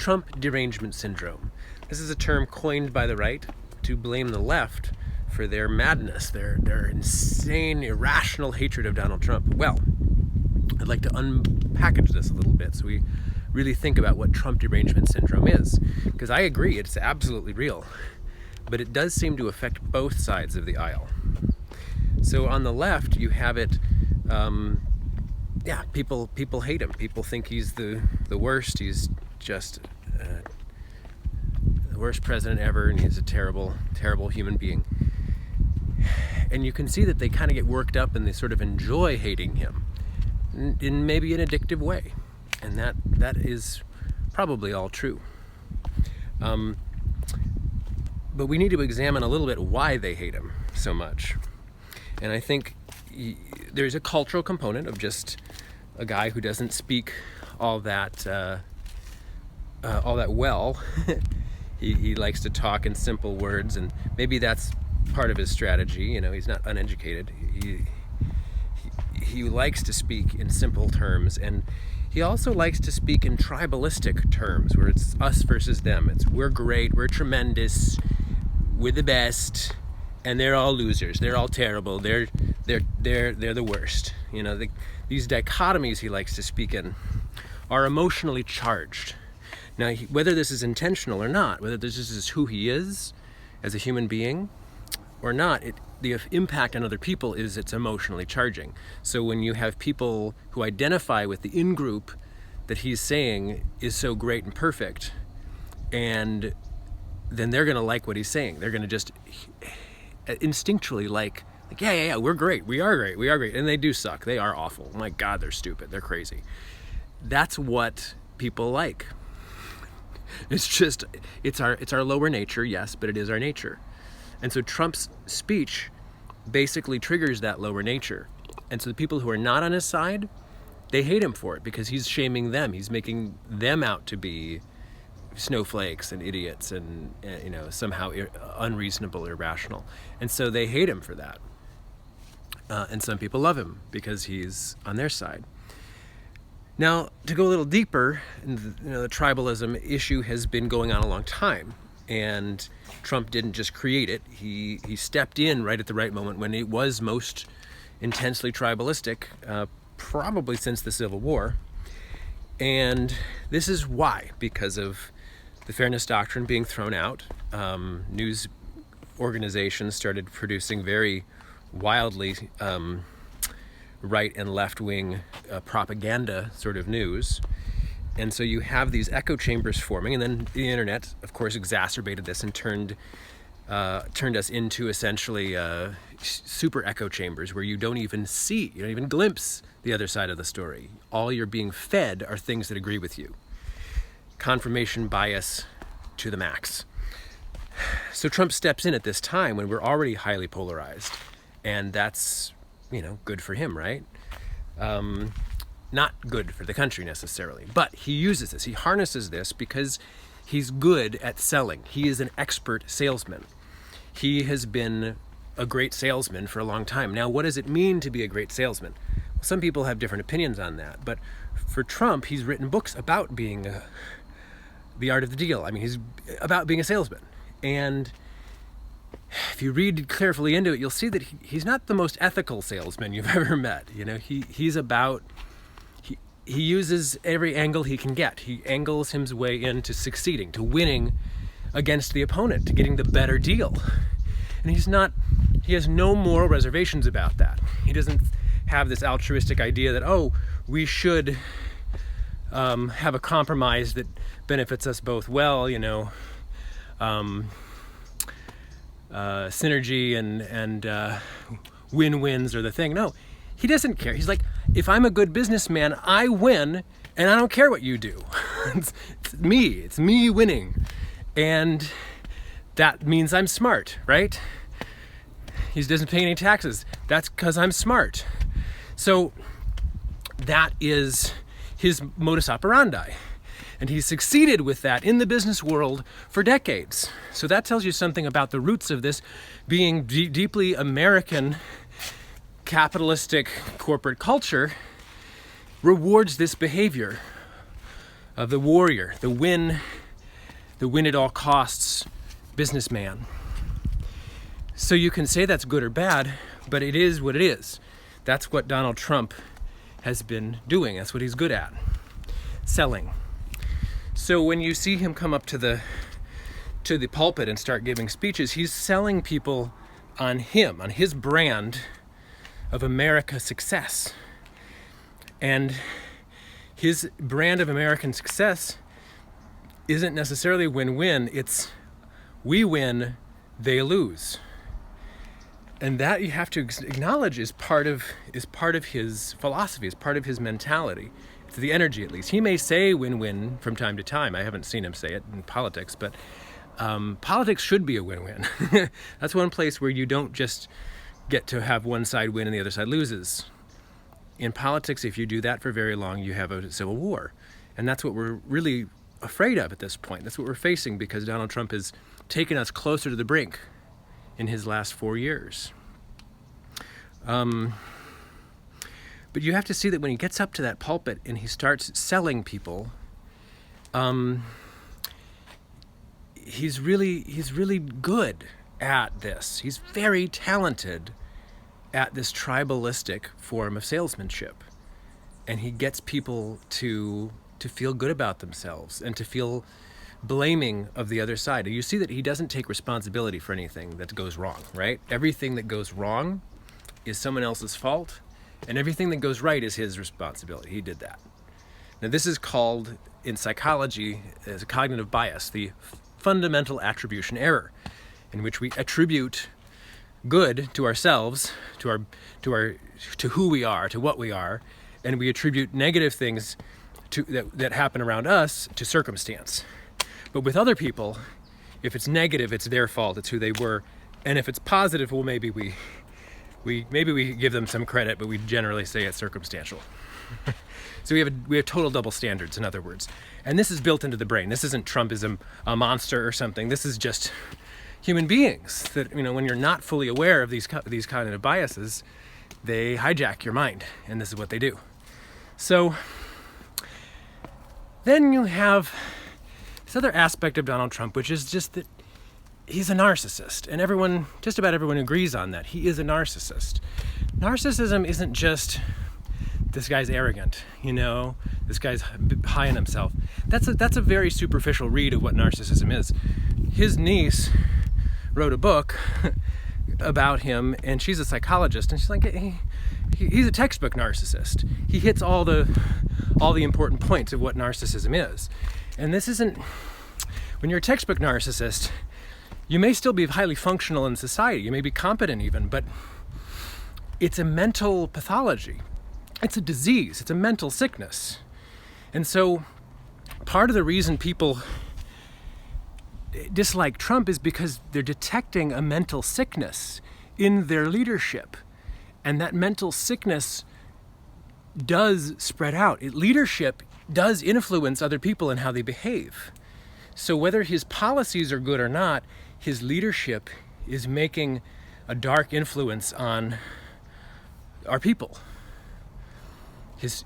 Trump Derangement Syndrome. This is a term coined by the right to blame the left for their madness, their insane, irrational hatred of Donald Trump. Well, I'd like to unpackage this a little bit so we really think about what Trump Derangement Syndrome is. Because I agree, it's absolutely real. But it does seem to affect both sides of the aisle. So on the left, you have it, people hate him. People think he's the worst. He's just the worst president ever, and he's a terrible, terrible human being. And you can see that they kind of get worked up and they sort of enjoy hating him in maybe an addictive way. And that is probably all true. But we need to examine a little bit why they hate him so much. And I think there's a cultural component of just a guy who doesn't speak all that well. He likes to talk in simple words, and maybe that's part of his strategy. You know, he's not uneducated. He likes to speak in simple terms, and he also likes to speak in tribalistic terms, where it's us versus them. It's we're great, we're tremendous, we're the best, and they're all losers. They're all terrible. They're the worst. You know, these dichotomies he likes to speak in are emotionally charged. Now, whether this is intentional or not, whether this is who he is as a human being or not, the impact on other people is it's emotionally charging. So when you have people who identify with the in-group that he's saying is so great and perfect, and then they're going to like what he's saying. They're going to just instinctually like, yeah, we're great. We are great. And they do suck. They are awful. My God, they're stupid. They're crazy. That's what people like. It's our lower nature, yes, but it is our nature. And so Trump's speech basically triggers that lower nature. And so the people who are not on his side, they hate him for it because he's shaming them. He's making them out to be snowflakes and idiots and somehow unreasonable, irrational. And so they hate him for that. And some people love him because he's on their side. Now, to go a little deeper, the tribalism issue has been going on a long time, and Trump didn't just create it. He stepped in right at the right moment when it was most intensely tribalistic, probably since the Civil War. And this is why, because of the fairness doctrine being thrown out. News organizations started producing very wildly right and left-wing propaganda sort of news. And so you have these echo chambers forming, and then the internet, of course, exacerbated this and turned us into essentially super echo chambers where you don't even glimpse the other side of the story. All you're being fed are things that agree with you. Confirmation bias to the max. So Trump steps in at this time when we're already highly polarized, and that's good for him, right? Not good for the country necessarily, but he uses this. He harnesses this because he's good at selling. He is an expert salesman. He has been a great salesman for a long time. Now, what does it mean to be a great salesman? Well, some people have different opinions on that, but for Trump, he's written books about being the art of the deal. I mean, he's about being a salesman. And if you read carefully into it, you'll see that he's not the most ethical salesman you've ever met. He uses every angle he can get. He angles his way into succeeding, to winning against the opponent, to getting the better deal. And he has no moral reservations about that. He doesn't have this altruistic idea that, we should have a compromise that benefits us both well, synergy and win-wins are the thing. No, he doesn't care. He's like, if I'm a good businessman, I win, and I don't care what you do. It's me winning. And that means I'm smart, right? He doesn't pay any taxes. That's because I'm smart. So that is his modus operandi. And he's succeeded with that in the business world for decades. So that tells you something about the roots of this being deeply American capitalistic corporate culture rewards this behavior of the warrior, the win at all costs businessman. So you can say that's good or bad, but it is what it is. That's what Donald Trump has been doing. That's what he's good at, selling. So when you see him come up to the pulpit and start giving speeches, he's selling people on him, on his brand of America success. And his brand of American success isn't necessarily win-win, it's we win, they lose. And that you have to acknowledge is part of his philosophy, is part of his mentality. It's the energy, at least. He may say win-win from time to time. I haven't seen him say it in politics, but politics should be a win-win. That's one place where you don't just get to have one side win and the other side loses. In politics, if you do that for very long, you have a civil war. And that's what we're really afraid of at this point. That's what we're facing because Donald Trump has taken us closer to the brink in his last 4 years. But you have to see that when he gets up to that pulpit and he starts selling people, he's really good at this. He's very talented at this tribalistic form of salesmanship. And he gets people to feel good about themselves and to feel blaming of the other side. You see that he doesn't take responsibility for anything that goes wrong, right? Everything that goes wrong is someone else's fault, and everything that goes right is his responsibility. He did that. Now, this is called, in psychology, as a cognitive bias, the fundamental attribution error, in which we attribute good to ourselves, to who we are, to what we are, and we attribute negative things that happen around us to circumstance. But with other people, if it's negative, it's their fault, it's who they were. And if it's positive, well, maybe we give them some credit, but we generally say it's circumstantial. So we have total double standards, in other words. And this is built into the brain. This isn't Trumpism, a monster or something. This is just human beings that, when you're not fully aware of these cognitive biases, they hijack your mind, and this is what they do. So then you have this other aspect of Donald Trump, which is just that he's a narcissist, and just about everyone agrees on that. He is a narcissist. Narcissism isn't just this guy's arrogant, this guy's high on himself. That's a very superficial read of what narcissism is. His niece wrote a book about him, and she's a psychologist, and she's like, he's a textbook narcissist. He hits all the important points of what narcissism is. And this isn't, when you're a textbook narcissist, you may still be highly functional in society, you may be competent even, but it's a mental pathology. It's a disease, it's a mental sickness. And so part of the reason people dislike Trump is because they're detecting a mental sickness in their leadership. And that mental sickness does spread out. Leadership does influence other people and how they behave. So whether his policies are good or not, his leadership is making a dark influence on our people.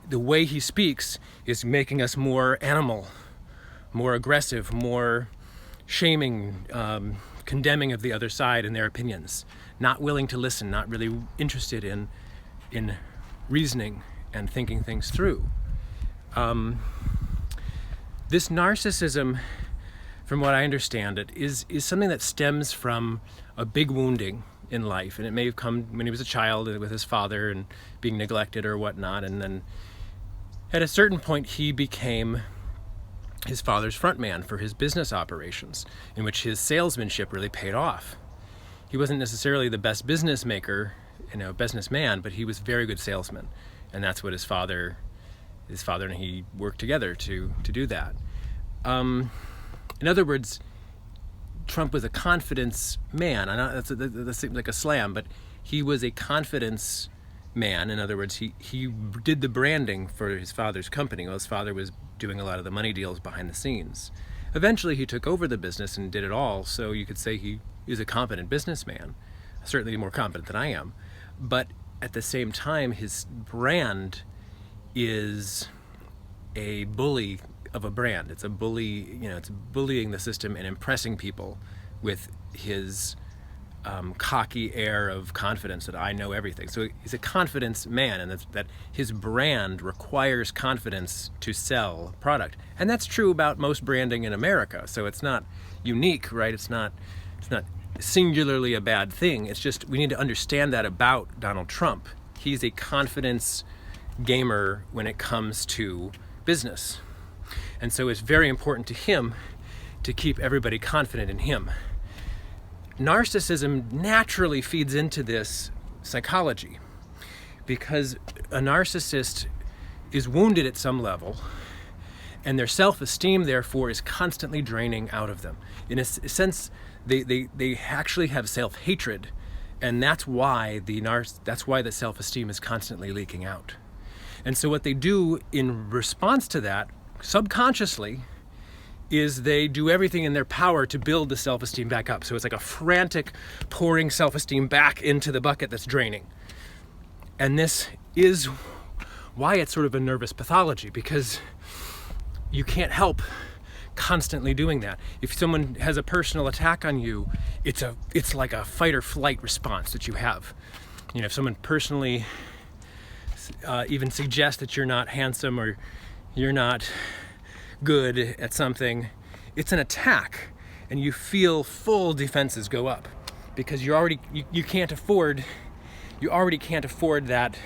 The way he speaks is making us more animal, more aggressive, more shaming, condemning of the other side and their opinions, not willing to listen, not really interested in reasoning and thinking things through. This narcissism, from what I understand it, is something that stems from a big wounding in life, and it may have come when he was a child with his father and being neglected or whatnot, and then at a certain point he became his father's front man for his business operations, in which his salesmanship really paid off. He wasn't necessarily the best business maker, businessman, but he was a very good salesman, and that's what his father and he worked together to do that. In other words, Trump was a confidence man. I know that seems like a slam, but he was a confidence man. In other words, he did the branding for his father's company while his father was doing a lot of the money deals behind the scenes. Eventually, he took over the business and did it all, so you could say he is a competent businessman, certainly more competent than I am. But at the same time, his brand is a bully of a brand. It's a bully, it's bullying the system and impressing people with his cocky air of confidence that I know everything. So he's a confidence man, and that his brand requires confidence to sell product. And that's true about most branding in America. So it's not unique, right? It's not singularly a bad thing. It's just we need to understand that about Donald Trump. He's a confidence gamer when it comes to business. And so it's very important to him to keep everybody confident in him. Narcissism naturally feeds into this psychology because a narcissist is wounded at some level, and their self-esteem, therefore, is constantly draining out of them. In a sense, they actually have self-hatred, and that's why the self-esteem is constantly leaking out. And so what they do in response to that, subconsciously, is they do everything in their power to build the self-esteem back up. So it's like a frantic pouring self-esteem back into the bucket that's draining. And this is why it's sort of a nervous pathology, because you can't help constantly doing that. If someone has a personal attack on you, it's like a fight or flight response that you have. If someone personally even suggests that you're not handsome or you're not good at something, it's an attack, and you feel full defenses go up because you already can't afford that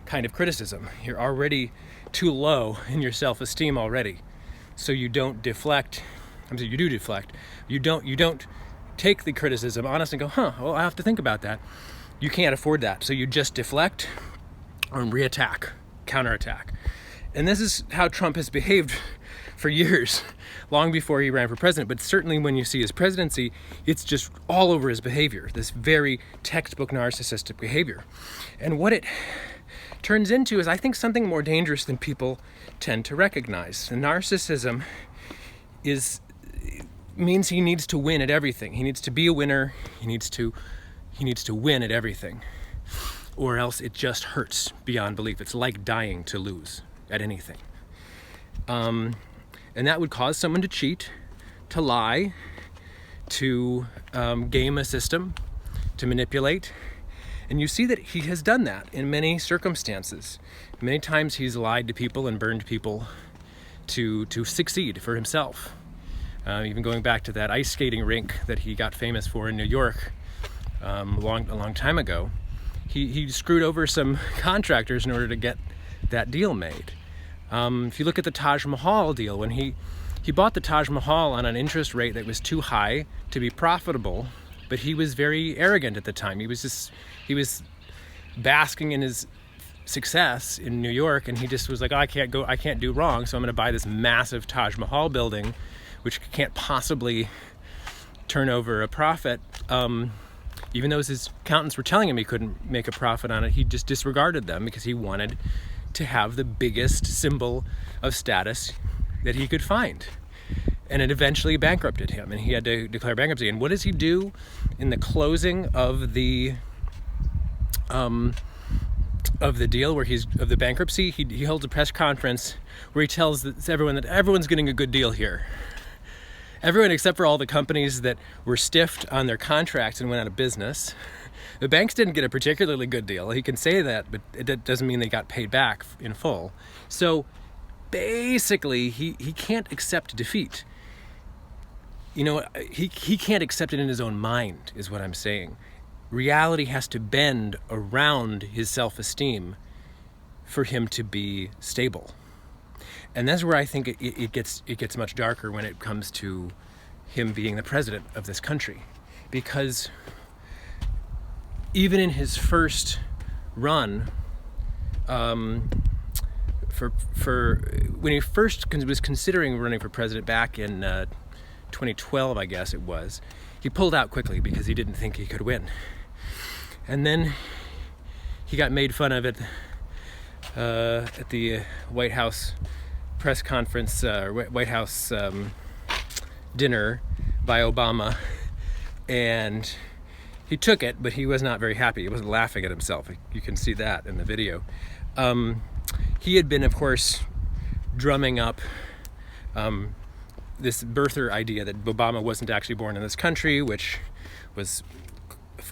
kind of criticism. You're already too low in your self-esteem already, so you don't deflect. You do deflect. You don't take the criticism honest and go, well, I have to think about that. You can't afford that, so you just deflect or reattack, counterattack. And this is how Trump has behaved for years, long before he ran for president. But certainly when you see his presidency, it's just all over his behavior, this very textbook narcissistic behavior. And what it turns into is, I think, something more dangerous than people tend to recognize. And narcissism means he needs to win at everything. He needs to be a winner. He needs to win at everything, or else it just hurts beyond belief. It's like dying to lose at anything. And that would cause someone to cheat, to lie, to game a system, to manipulate. And you see that he has done that in many circumstances. Many times he's lied to people and burned people to succeed for himself. Even going back to that ice skating rink that he got famous for in New York a long time ago, he screwed over some contractors in order to get that deal made. If you look at the Taj Mahal deal, when he bought the Taj Mahal on an interest rate that was too high to be profitable, but he was very arrogant at the time. He was basking in his success in New York, and he just was like, I can't do wrong, so I'm going to buy this massive Taj Mahal building, which can't possibly turn over a profit. Even though his accountants were telling him he couldn't make a profit on it, he just disregarded them because he wanted to have the biggest symbol of status that he could find. And it eventually bankrupted him, and he had to declare bankruptcy. And what does he do in the closing of the deal, of the bankruptcy? He holds a press conference where he tells everyone that everyone's getting a good deal here. Everyone except for all the companies that were stiffed on their contracts and went out of business. The banks didn't get a particularly good deal. He can say that, but it doesn't mean they got paid back in full. So basically, he can't accept defeat. He can't accept it in his own mind, is what I'm saying. Reality has to bend around his self-esteem for him to be stable. And that's where I think it gets much darker when it comes to him being the president of this country. Because even in his first run, for when he first was considering running for president back in 2012, I guess it was, he pulled out quickly because he didn't think he could win. And then he got made fun of at the White House press conference, White House dinner by Obama, and he took it, but he was not very happy. He wasn't laughing at himself. You can see that in the video. He had been, of course, drumming up this birther idea that Obama wasn't actually born in this country, which was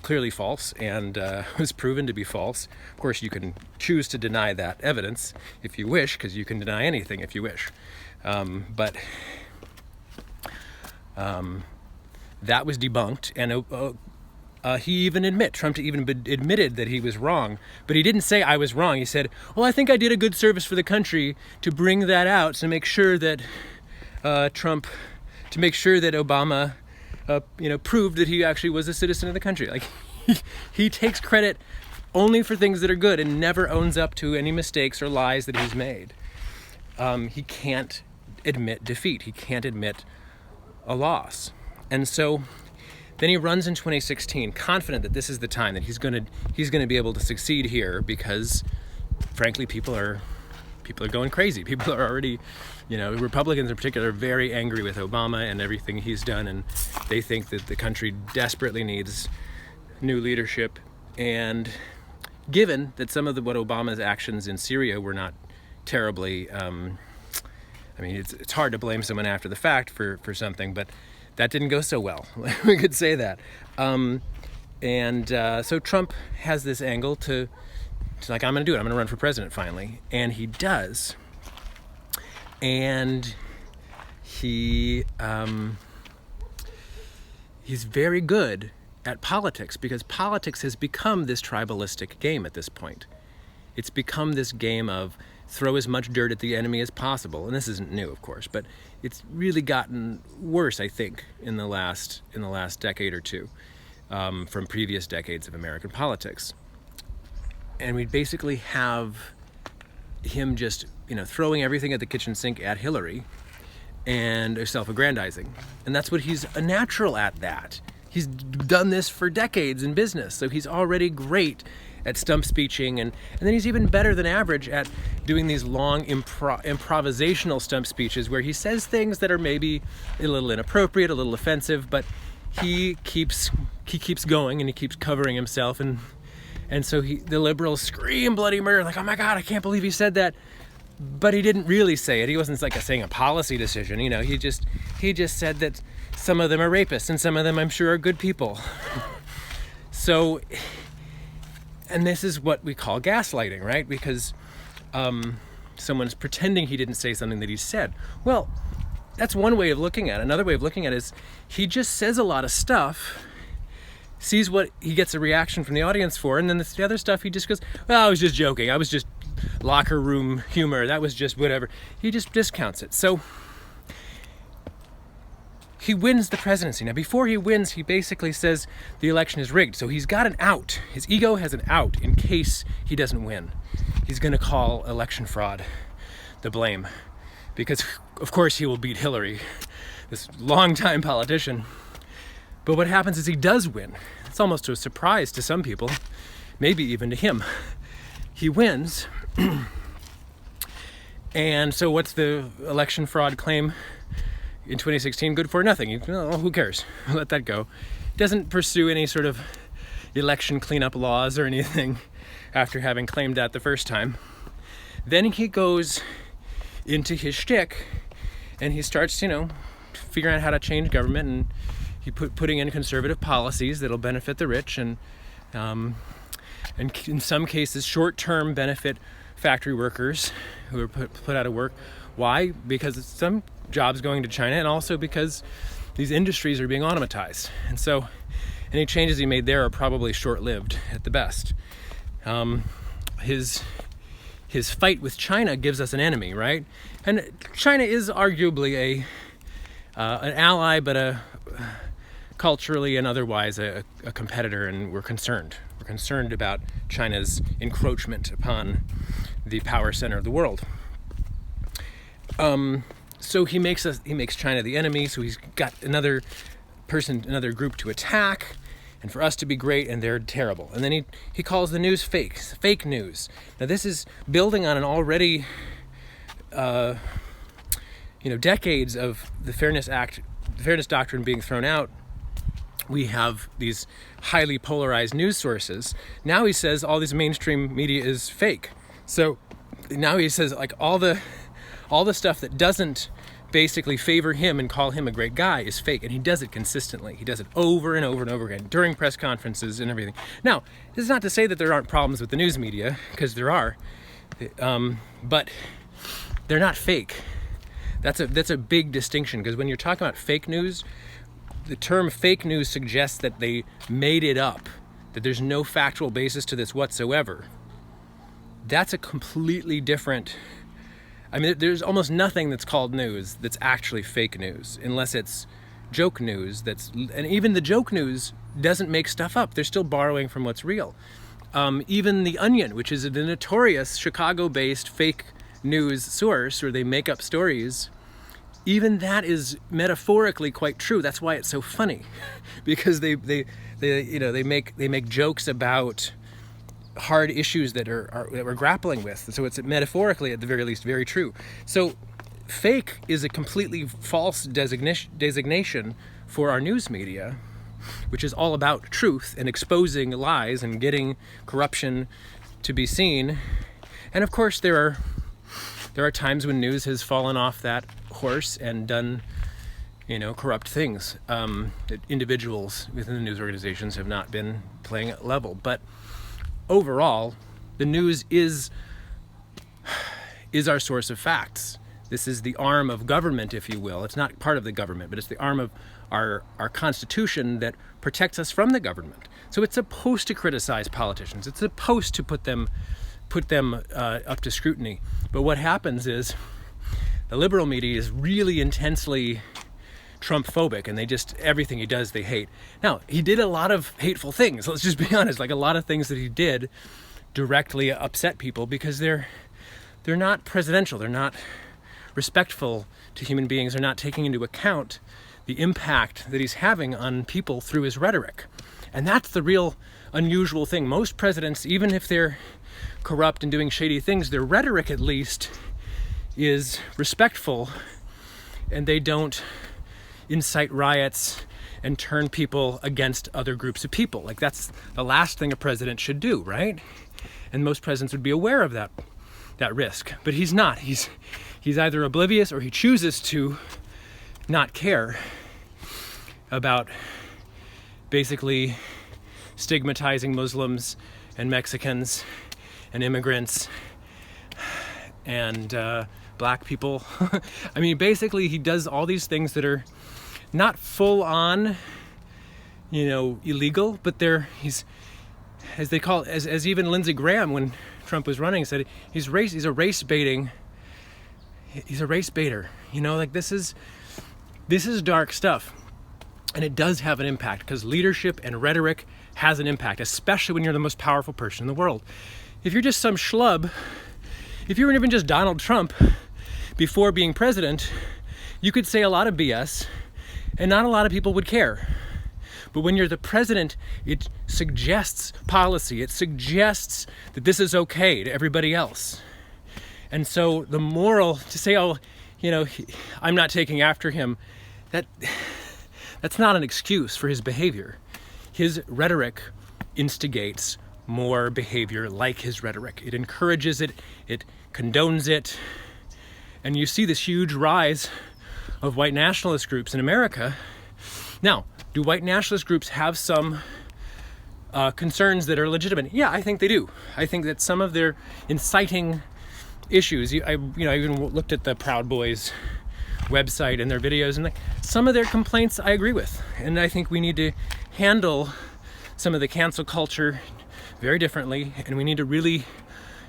clearly false and was proven to be false. Of course, you can choose to deny that evidence if you wish, because you can deny anything if you wish. But that was debunked, and Trump even admitted that he was wrong, but he didn't say I was wrong. He said, well, I think I did a good service for the country to bring that out, to make sure that Obama, proved that he actually was a citizen of the country. Like, he takes credit only for things that are good and never owns up to any mistakes or lies that he's made. He can't admit defeat. He can't admit a loss. And so then he runs in 2016, confident that this is the time that he's going to be able to succeed here, because frankly, people are going crazy. People are already, Republicans in particular, are very angry with Obama and everything he's done, and they think that the country desperately needs new leadership. And given that some of what Obama's actions in Syria were not terribly, it's hard to blame someone after the fact for something, but that didn't go so well. We could say that. So Trump has this angle to like, I'm going to do it. I'm going to run for president finally. And he does. And he's very good at politics, because politics has become this tribalistic game at this point. It's become this game of throw as much dirt at the enemy as possible. And this isn't new, of course, but it's really gotten worse, I think, in the last decade or two, from previous decades of American politics. And we basically have him just, throwing everything at the kitchen sink at Hillary and self-aggrandizing. And that's what he's a natural at that. He's done this for decades in business, so he's already great at stump speeching, and then he's even better than average at doing these long improvisational stump speeches where he says things that are maybe a little inappropriate, a little offensive, but he keeps going and he keeps covering himself, and so the liberals scream bloody murder, like, oh my God, I can't believe he said that. But he didn't really say it. He wasn't saying a policy decision. He just said that some of them are rapists and some of them, I'm sure, are good people. So, and this is what we call gaslighting, right? Because someone's pretending he didn't say something that he said. Well, that's one way of looking at it. Another way of looking at it is he just says a lot of stuff, sees what he gets a reaction from the audience for, and then the other stuff he just goes, well, I was just joking. I was just locker room humor. That was just whatever. He just discounts it. So he wins the presidency. Now, before he wins, he basically says the election is rigged. So he's got an out. His ego has an out in case he doesn't win. He's going to call election fraud the blame, because of course he will beat Hillary, this longtime politician. But what happens is he does win. It's almost a surprise to some people, maybe even to him. He wins. And so what's the election fraud claim in 2016? Good for nothing. Who cares? Let that go. Doesn't pursue any sort of election cleanup laws or anything after having claimed that the first time. Then he goes into his shtick and he starts, figuring out how to change government, and he putting in conservative policies that'll benefit the rich and in some cases short-term benefit factory workers who are put out of work. Why? Because some jobs going to China, and also because these industries are being automatized. And so any changes he made there are probably short-lived at the best. His fight with China gives us an enemy, right? And China is arguably an ally, but culturally and otherwise a competitor, and we're concerned. We're concerned about China's encroachment upon the power center of the world. So he makes China the enemy. So he's got another group to attack, and for us to be great, and they're terrible. And then he calls the news fake news. Now this is building on an already, decades of the Fairness Doctrine being thrown out. We have these highly polarized news sources. Now he says all this mainstream media is fake. So now he says, like, all the stuff that doesn't basically favor him and call him a great guy is fake, and he does it consistently. He does it over and over and over again during press conferences and everything. Now, this is not to say that there aren't problems with the news media, because there are, but they're not fake. That's a big distinction, because when you're talking about fake news, the term fake news suggests that they made it up, that there's no factual basis to this whatsoever. That's a completely different... I mean, there's almost nothing that's called news that's actually fake news, unless it's joke news. And even the joke news doesn't make stuff up. They're still borrowing from what's real. Even The Onion, which is a notorious Chicago-based fake news source where they make up stories, even that is metaphorically quite true. That's why it's so funny, because they make jokes about hard issues that we're grappling with. So it's metaphorically, at the very least, very true. So fake is a completely false designation for our news media, which is all about truth and exposing lies and getting corruption to be seen. And of course, there are times when news has fallen off that horse and done, corrupt things. That individuals within the news organizations have not been playing at level. But overall, the news is our source of facts. This is the arm of government, if you will. It's not part of the government, but it's the arm of our Constitution that protects us from the government. So it's supposed to criticize politicians. It's supposed to put them up to scrutiny. But what happens is the liberal media is really intensely Trump-phobic, and everything he does they hate. Now, he did a lot of hateful things, let's just be honest. Like, a lot of things that he did directly upset people because they're not presidential, they're not respectful to human beings, they're not taking into account the impact that he's having on people through his rhetoric. And that's the real unusual thing. Most presidents, even if they're corrupt and doing shady things, their rhetoric at least is respectful, and they don't incite riots and turn people against other groups of people. Like, that's the last thing a president should do, right? And most presidents would be aware of that risk. But he's not. He's either oblivious, or he chooses to not care about basically stigmatizing Muslims and Mexicans and immigrants and black people. I mean, basically he does all these things that are not full on, illegal, but he's, as they call it, as even Lindsey Graham, when Trump was running, said he's a race baiter. Like, this is dark stuff. And it does have an impact, because leadership and rhetoric has an impact, especially when you're the most powerful person in the world. If you're just some schlub, if you were even just Donald Trump before being president, you could say a lot of BS and not a lot of people would care. But when you're the president, it suggests policy. It suggests that this is okay to everybody else. And so the moral to say, I'm not taking after him, that's not an excuse for his behavior. His rhetoric instigates more behavior like his rhetoric. It encourages it, it condones it, and you see this huge rise of white nationalist groups in America. Now, do white nationalist groups have some concerns that are legitimate? Yeah, I think they do. I think that some of their inciting issues, I even looked at the Proud Boys website and their videos, and some of their complaints I agree with. And I think we need to handle some of the cancel culture very differently, and we need to really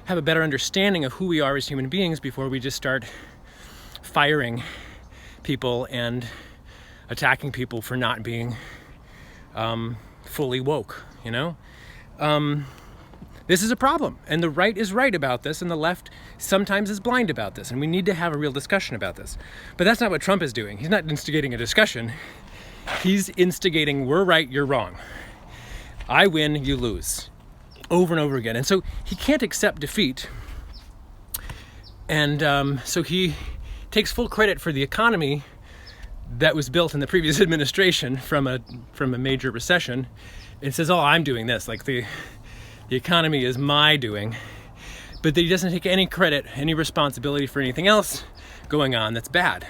have a better understanding of who we are as human beings before we just start firing people and attacking people for not being fully woke, This is a problem, and the right is right about this, and the left sometimes is blind about this, and we need to have a real discussion about this. But that's not what Trump is doing. He's not instigating a discussion. He's instigating, we're right, you're wrong. I win, you lose, over and over again. And so he can't accept defeat, and so he takes full credit for the economy that was built in the previous administration from a major recession, and says, I'm doing this, like the economy is my doing, but that he doesn't take any credit, any responsibility for anything else going on that's bad.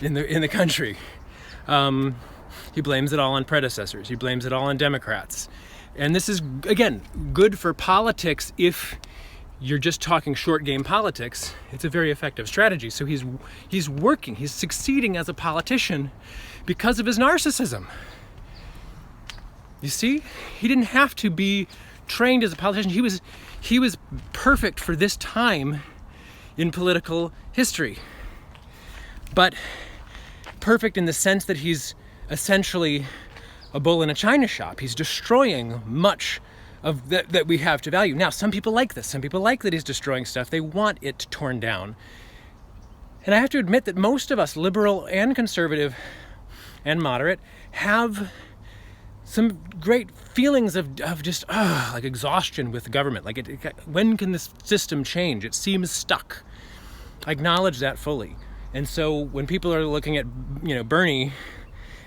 in the country. He blames it all on predecessors. He blames it all on Democrats. And this is, again, good for politics if you're just talking short game politics. It's a very effective strategy. So he's working, he's succeeding as a politician because of his narcissism. You see, he didn't have to be trained as a politician. He was perfect for this time in political history. But perfect in the sense that he's essentially a bull in a china shop. He's destroying much of that we have to value. Now, some people like this. Some people like that he's destroying stuff. They want it torn down. And I have to admit that most of us, liberal and conservative and moderate, have some great feelings of just like exhaustion with the government. Like, when can this system change? It seems stuck. I acknowledge that fully. And so when people are looking at, Bernie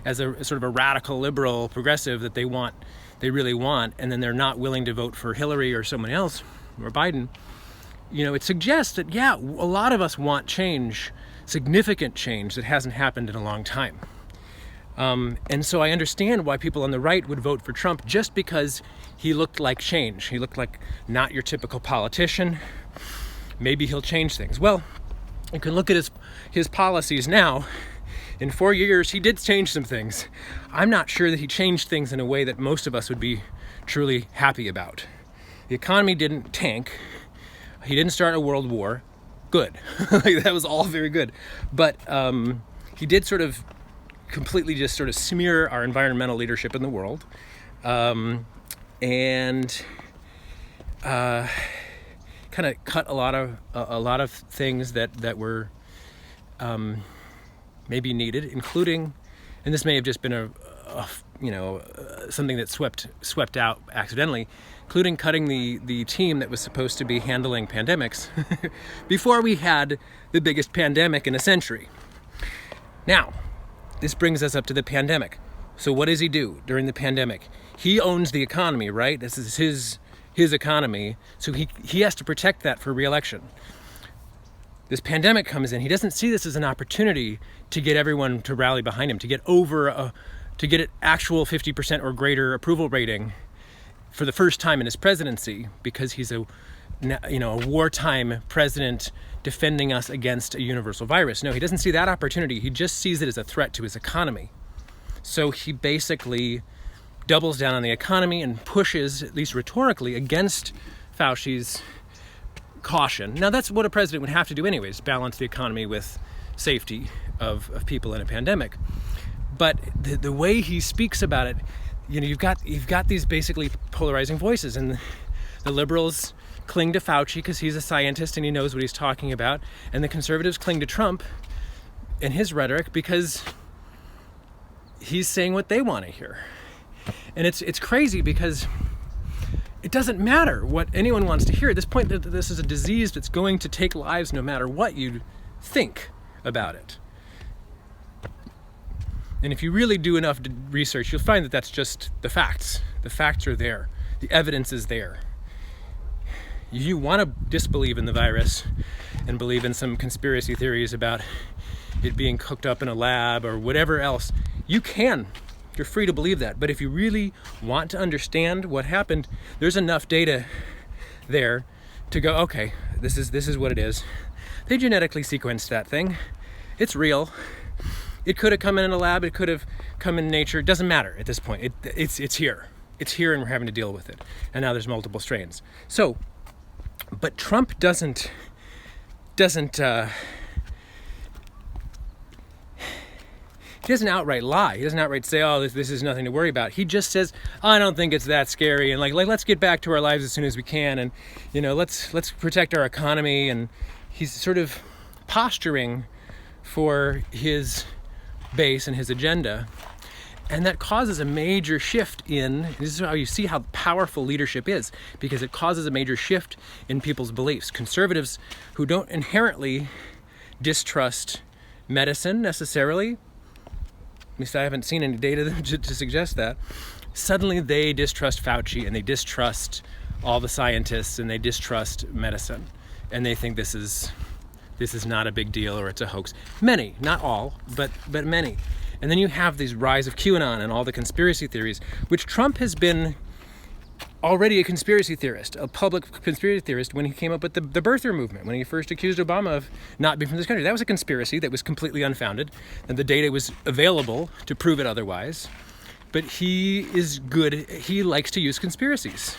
as a sort of a radical liberal progressive that they really want, and then they're not willing to vote for Hillary or someone else or Biden, it suggests that, a lot of us want change, significant change that hasn't happened in a long time. And so I understand why people on the right would vote for Trump, just because he looked like change. He looked like not your typical politician. Maybe he'll change things. Well, you can look at his policies now. In 4 years, he did change some things. I'm not sure that he changed things in a way that most of us would be truly happy about. The economy didn't tank. He didn't start a world war. Good. That was all very good. But he did sort of completely just sort of smear our environmental leadership in the world. And kind of cut a lot of things that were maybe needed, including, and this may have just been something that swept out accidentally, including cutting the team that was supposed to be handling pandemics before we had the biggest pandemic in a century. Now, this brings us up to the pandemic. So what does he do during the pandemic? He owns the economy, right? This is his economy, so he has to protect that for re-election. This pandemic comes in. He doesn't see this as an opportunity to get everyone to rally behind him, to get an actual 50% or greater approval rating for the first time in his presidency, because he's a wartime president defending us against a universal virus. No, he doesn't see that opportunity. He just sees it as a threat to his economy. So he basically doubles down on the economy and pushes, at least rhetorically, against Fauci's caution. Now, that's what a president would have to do anyways, balance the economy with safety of people in a pandemic. But the way he speaks about it, you've got these basically polarizing voices, and the liberals cling to Fauci because he's a scientist and he knows what he's talking about, and the conservatives cling to Trump and his rhetoric because he's saying what they want to hear. And it's crazy because it doesn't matter what anyone wants to hear. At this point, this is a disease that's going to take lives no matter what you think about it. And if you really do enough research, you'll find that that's just the facts. The facts are there. The evidence is there. You want to disbelieve in the virus and believe in some conspiracy theories about it being cooked up in a lab or whatever else, you can. You're free to believe that. But if you really want to understand what happened, there's enough data there to go, okay, this is what it is. They genetically sequenced that thing. It's real. It could have come in a lab. It could have come in nature. It doesn't matter at this point. It's here. It's here, and we're having to deal with it. And now there's multiple strains. So, but Trump doesn't he doesn't outright lie. He doesn't outright say, oh, this is nothing to worry about. He just says, I don't think it's that scary, and like let's get back to our lives as soon as we can, and let's protect our economy. And he's sort of posturing for his base and his agenda. And that causes a major shift this is how you see how powerful leadership is, because it causes a major shift in people's beliefs. Conservatives who don't inherently distrust medicine necessarily, at least I haven't seen any data to suggest that, suddenly they distrust Fauci and they distrust all the scientists and they distrust medicine. And they think this is this is not a big deal or it's a hoax. Many, not all, but many. And then you have these rise of QAnon and all the conspiracy theories, which Trump has been already a conspiracy theorist, a public conspiracy theorist when he came up with the birther movement, when he first accused Obama of not being from this country. That was a conspiracy that was completely unfounded, and the data was available to prove it otherwise. But he is good, he likes to use conspiracies,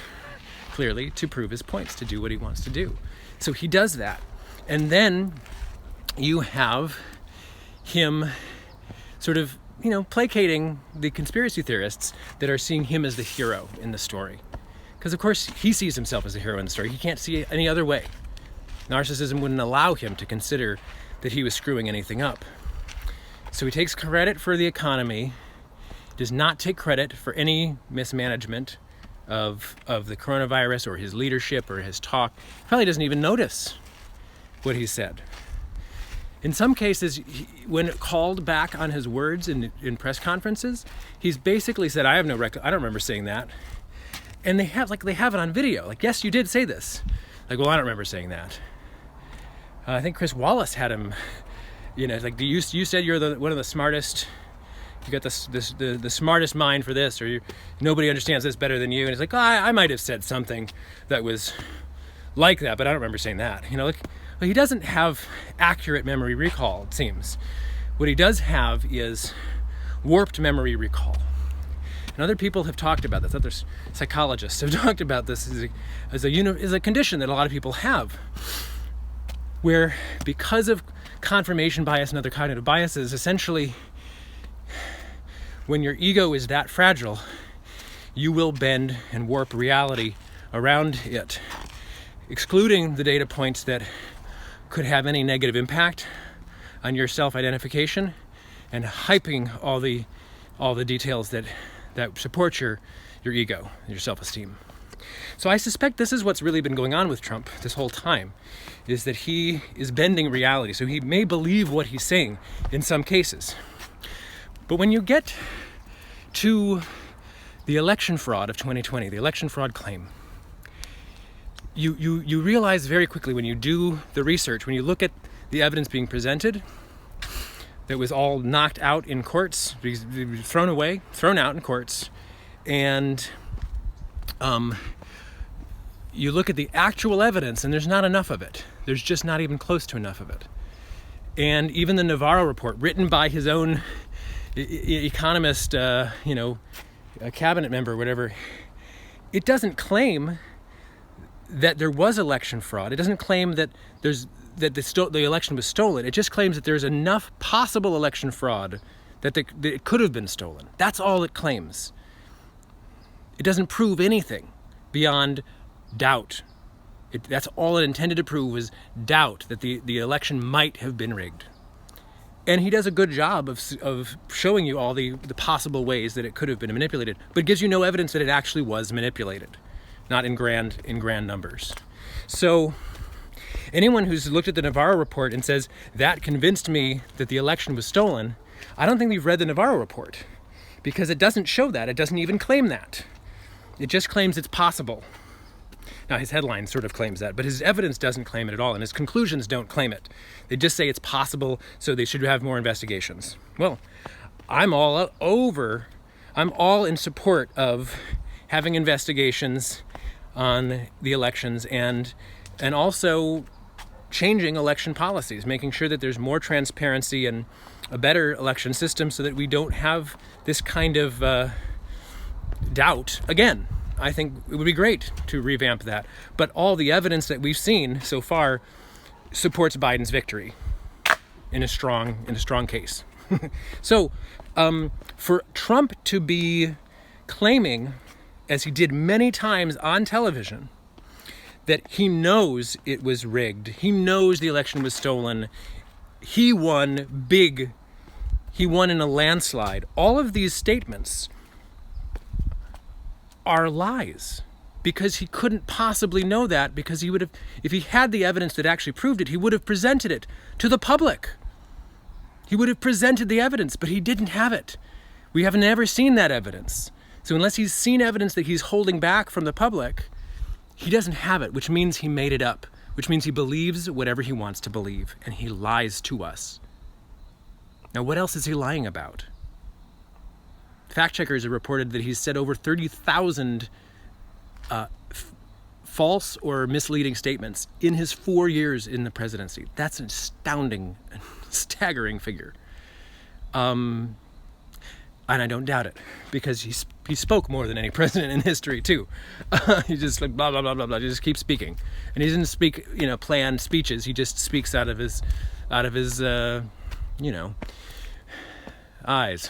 clearly, to prove his points, to do what he wants to do. So he does that. And then you have him sort of, placating the conspiracy theorists that are seeing him as the hero in the story. Because, of course, he sees himself as a hero in the story. He can't see it any other way. Narcissism wouldn't allow him to consider that he was screwing anything up. So he takes credit for the economy, does not take credit for any mismanagement of the coronavirus or his leadership or his talk. He probably doesn't even notice what he said. In some cases, when called back on his words in press conferences, he's basically said, I don't remember saying that. And they have it on video. Like, yes, you did say this. Like, well, I don't remember saying that. I think Chris Wallace had him, like, you said you're one of the smartest. You got the smartest mind for this, or nobody understands this better than you. And he's like, I might have said something that was like that, but I don't remember saying that. Well, he doesn't have accurate memory recall, it seems. What he does have is warped memory recall. And other people have talked about this. Other psychologists have talked about this as a condition that a lot of people have, where because of confirmation bias and other cognitive biases, essentially, when your ego is that fragile, you will bend and warp reality around it, excluding the data points that could have any negative impact on your self-identification, and hyping all the details that support your ego, your self-esteem. So I suspect this is what's really been going on with Trump this whole time, is that he is bending reality. So he may believe what he's saying in some cases. But when you get to the election fraud of 2020, the election fraud claim, you realize very quickly when you do the research, when you look at the evidence being presented, that was all knocked out in courts, thrown out in courts, and you look at the actual evidence, and there's not enough of it. There's just not even close to enough of it. And even the Navarro report, written by his own economist, a cabinet member, whatever, it doesn't claim that there was election fraud. It doesn't claim that the election was stolen. It just claims that there's enough possible election fraud that it could have been stolen. That's all it claims. It doesn't prove anything beyond doubt. That's all it intended to prove, was doubt that the election might have been rigged. And he does a good job of showing you all the possible ways that it could have been manipulated, but gives you no evidence that it actually was manipulated, not in grand numbers. So anyone who's looked at the Navarro report and says, that convinced me that the election was stolen, I don't think we've read the Navarro report, because it doesn't show that. It doesn't even claim that. It just claims it's possible. Now, his headline sort of claims that, but his evidence doesn't claim it at all, and his conclusions don't claim it. They just say it's possible, so they should have more investigations. Well, I'm all in support of having investigations on the elections and also changing election policies, making sure that there's more transparency and a better election system so that we don't have this kind of doubt again. I think it would be great to revamp that. But all the evidence that we've seen so far supports Biden's victory in a strong case. So for Trump to be claiming, as he did many times on television, that he knows it was rigged, he knows the election was stolen, he won big, he won in a landslide, all of these statements are lies, because he couldn't possibly know that, because he would have, if he had the evidence that actually proved it, he would have presented it to the public. He would have presented the evidence, but he didn't have it. We have never seen that evidence. So unless he's seen evidence that he's holding back from the public, he doesn't have it, which means he made it up which means he believes whatever he wants to believe, and he lies to us. Now, what else is he lying about? Fact checkers have reported that he's said over 30,000 false or misleading statements in his 4 years in the presidency. That's an astounding, staggering figure. And I don't doubt it, because he spoke more than any president in history too. He just like blah blah blah blah blah. He just keeps speaking, and he doesn't speak planned speeches. He just speaks out of his eyes.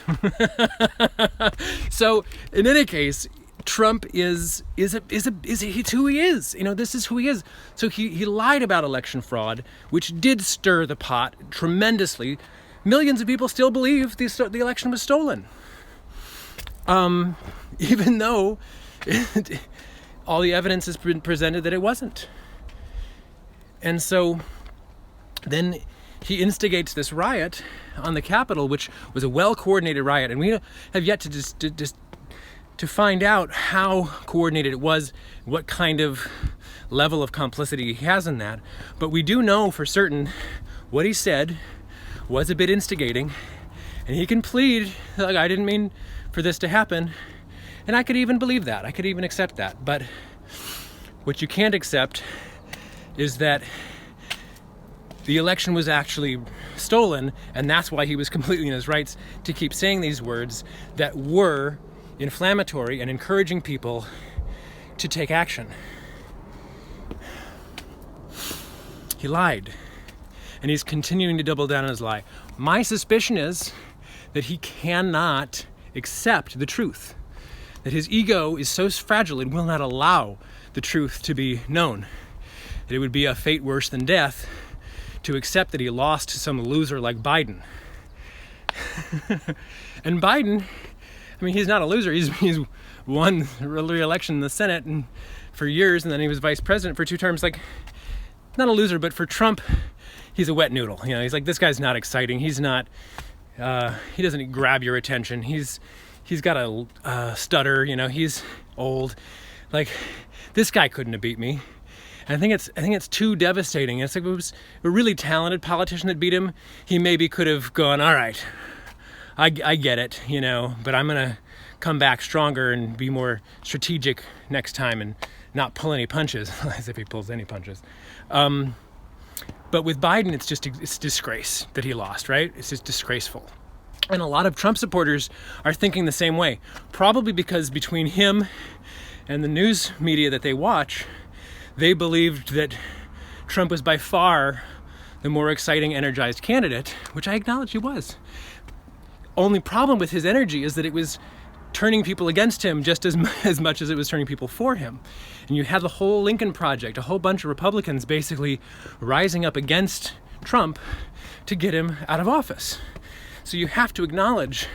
So in any case, Trump is who he is. This is who he is. So he lied about election fraud, which did stir the pot tremendously. Millions of people still believe the election was stolen, even though all the evidence has been presented that it wasn't. And so then he instigates this riot on the Capitol, which was a well-coordinated riot, and we have yet to find out how coordinated it was, what kind of level of complicity he has in that. But we do know for certain what he said was a bit instigating, and he can plead, like, I didn't mean for this to happen, and I could even believe that. I could even accept that. But what you can't accept is that the election was actually stolen, and that's why he was completely in his rights to keep saying these words that were inflammatory and encouraging people to take action. He lied, and he's continuing to double down on his lie. My suspicion is that he cannot accept the truth, that his ego is so fragile it will not allow the truth to be known, that it would be a fate worse than death to accept that he lost to some loser like Biden. And Biden, he's not a loser. He's won re-election in the Senate and for years, and then he was vice president for 2 terms. Like, not a loser, but for Trump, he's a wet noodle. He's like, this guy's not exciting. He's not. He doesn't grab your attention. He's got a stutter. He's old. Like, this guy couldn't have beat me. And I think it's too devastating. It's like, it was a really talented politician that beat him. He maybe could have gone, all right, I get it, but I'm going to come back stronger and be more strategic next time and not pull any punches, as if he pulls any punches. But with Biden, it's disgrace that he lost, right? It's just disgraceful. And a lot of Trump supporters are thinking the same way, probably because between him and the news media that they watch, they believed that Trump was by far the more exciting, energized candidate, which I acknowledge he was. Only problem with his energy is that it was turning people against him just as much as it was turning people for him. And you had the whole Lincoln Project, a whole bunch of Republicans basically rising up against Trump to get him out of office. So you have to acknowledge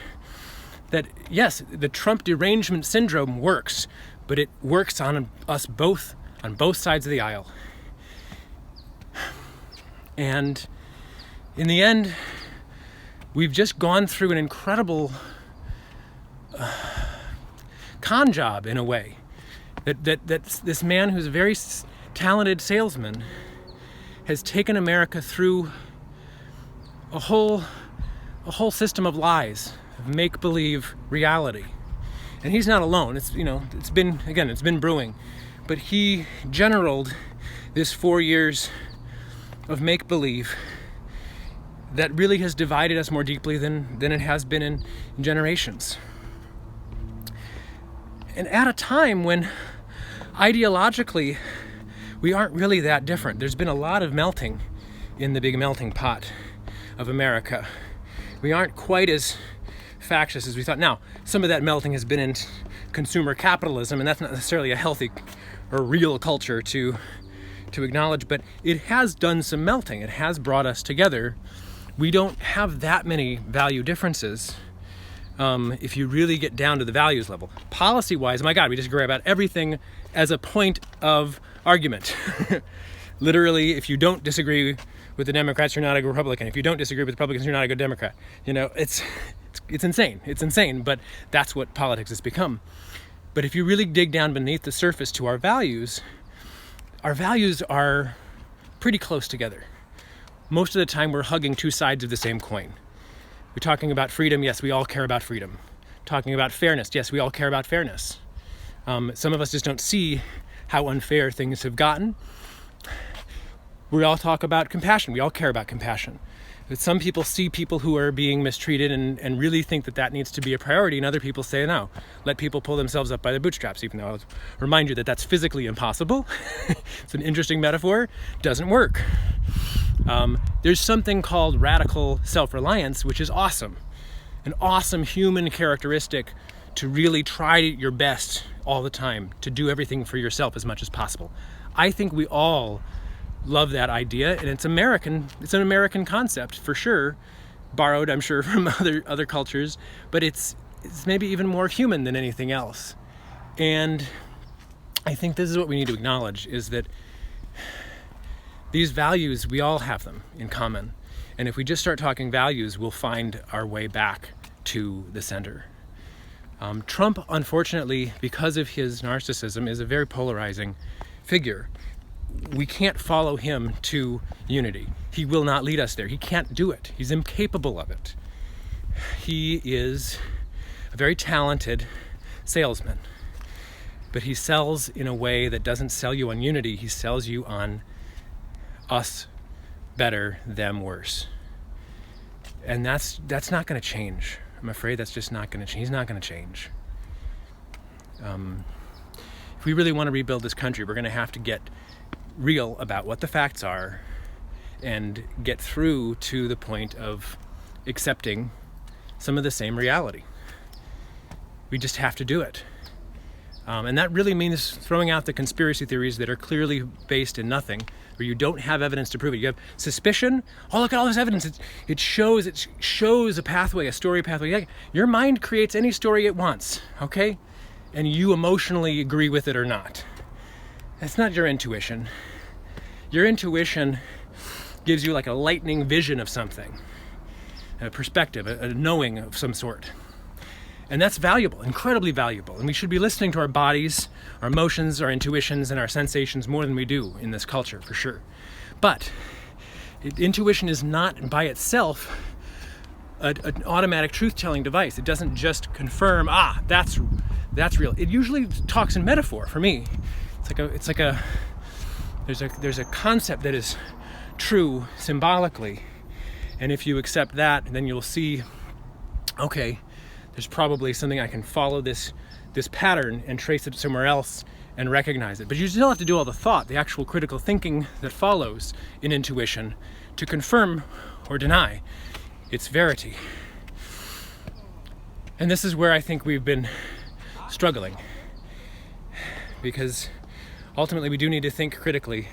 that, yes, the Trump Derangement Syndrome works, but it works on us both, on both sides of the aisle. And in the end, we've just gone through an incredible con job, in a way. That this man who's a very talented salesman has taken America through a whole system of lies, of make-believe reality. And he's not alone. It's been brewing. But he generaled this 4 years of make-believe that really has divided us more deeply than it has been in generations. And at a time when ideologically we aren't really that different. There's been a lot of melting in the big melting pot of America. We aren't quite as factious as we thought. Now, some of that melting has been in consumer capitalism, and that's not necessarily a healthy or real culture to acknowledge, but it has done some melting. It has brought us together. We don't have that many value differences if you really get down to the values level. Policy-wise, my God, we just grab at everything as a point of argument. Literally, if you don't disagree with the Democrats, you're not a good Republican. If you don't disagree with Republicans, you're not a good Democrat. It's insane. It's insane, but that's what politics has become. But if you really dig down beneath the surface to our values are pretty close together. Most of the time we're hugging two sides of the same coin. We're talking about freedom. Yes, we all care about freedom. Talking about fairness. Yes, we all care about fairness. Some of us just don't see how unfair things have gotten. We all talk about compassion. We all care about compassion. But some people see people who are being mistreated and really think that needs to be a priority, and other people say, no, let people pull themselves up by their bootstraps, even though I'll remind you that that's physically impossible. It's an interesting metaphor. Doesn't work. There's something called radical self-reliance, which is awesome. An awesome human characteristic to really try your best all the time, to do everything for yourself as much as possible. I think we all love that idea, and it's American. It's an American concept for sure, borrowed, I'm sure, from other cultures, but it's maybe even more human than anything else. And I think this is what we need to acknowledge, is that these values, we all have them in common. And if we just start talking values, we'll find our way back to the center. Trump, unfortunately, because of his narcissism, is a very polarizing figure. We can't follow him to unity. He will not lead us there. He can't do it. He's incapable of it. He is a very talented salesman, but he sells in a way that doesn't sell you on unity. He sells you on us better, them worse. And that's not going to change. I'm afraid that's just not going to change. He's not going to change. If we really want to rebuild this country, we're going to have to get real about what the facts are and get through to the point of accepting some of the same reality. We just have to do it. And that really means throwing out the conspiracy theories that are clearly based in nothing, where you don't have evidence to prove it. You have suspicion. Oh, look at all this evidence. It shows a pathway, a story pathway. Your mind creates any story it wants, okay? And you emotionally agree with it or not. That's not your intuition. Your intuition gives you like a lightning vision of something, a perspective, a knowing of some sort. And that's valuable, incredibly valuable. And we should be listening to our bodies, our emotions, our intuitions, and our sensations more than we do in this culture, for sure. But intuition is not by itself an automatic truth-telling device. It doesn't just confirm, that's real. It usually talks in metaphor for me. There's a concept that is true symbolically. And if you accept that, then you'll see, okay, there's probably something I can follow this pattern and trace it somewhere else and recognize it. But you still have to do all the thought, the actual critical thinking that follows in intuition to confirm or deny its verity. And this is where I think we've been struggling, because ultimately we do need to think critically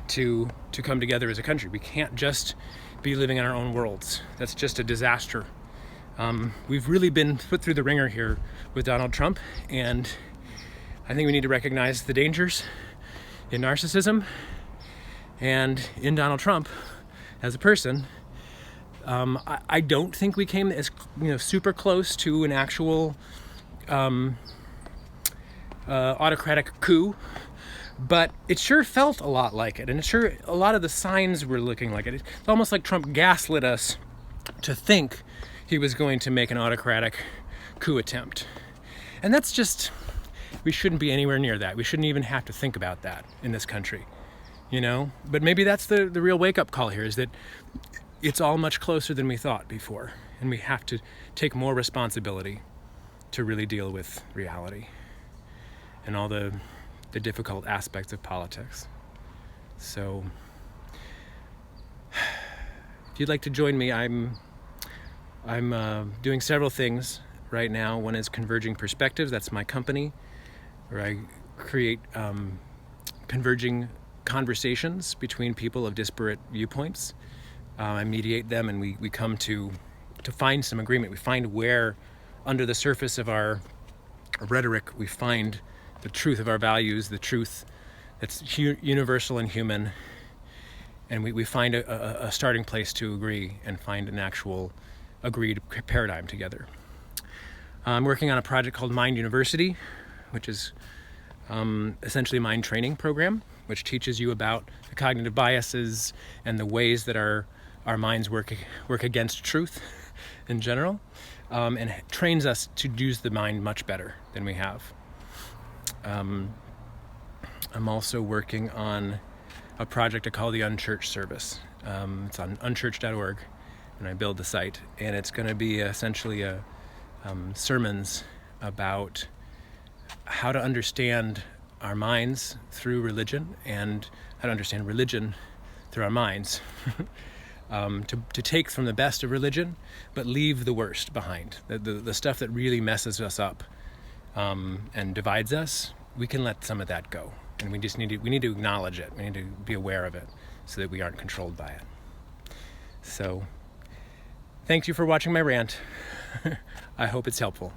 to come together as a country. We can't just be living in our own worlds. That's just a disaster. We've really been put through the ringer here with Donald Trump, and I think we need to recognize the dangers in narcissism and in Donald Trump as a person. I don't think we came as super close to an actual autocratic coup, but it sure felt a lot like it, and a lot of the signs were looking like it. It's almost like Trump gaslit us to think he was going to make an autocratic coup attempt. And that's just, we shouldn't be anywhere near that. We shouldn't even have to think about that in this country, But maybe that's the real wake-up call here, is that it's all much closer than we thought before, and we have to take more responsibility to really deal with reality and all the difficult aspects of politics. So, if you'd like to join me, I'm doing several things right now. One is Converging Perspectives. That's my company, where I create converging conversations between people of disparate viewpoints. I mediate them, and we come to find some agreement. We find where, under the surface of our rhetoric, we find the truth of our values, the truth that's universal and human, and we find a starting place to agree and find an actual agreed paradigm together. I'm working on a project called Mind University, which is essentially mind training program, which teaches you about the cognitive biases and the ways that our minds work against truth in general, and trains us to use the mind much better than we have. I'm also working on a project I call the Unchurched Service. It's on unchurched.org, and I build the site, and it's going to be essentially sermons about how to understand our minds through religion and how to understand religion through our minds. To take from the best of religion, but leave the worst behind. The stuff that really messes us up and divides us, we can let some of that go. And we need to acknowledge it. We need to be aware of it so that we aren't controlled by it. So, thank you for watching my rant. I hope it's helpful.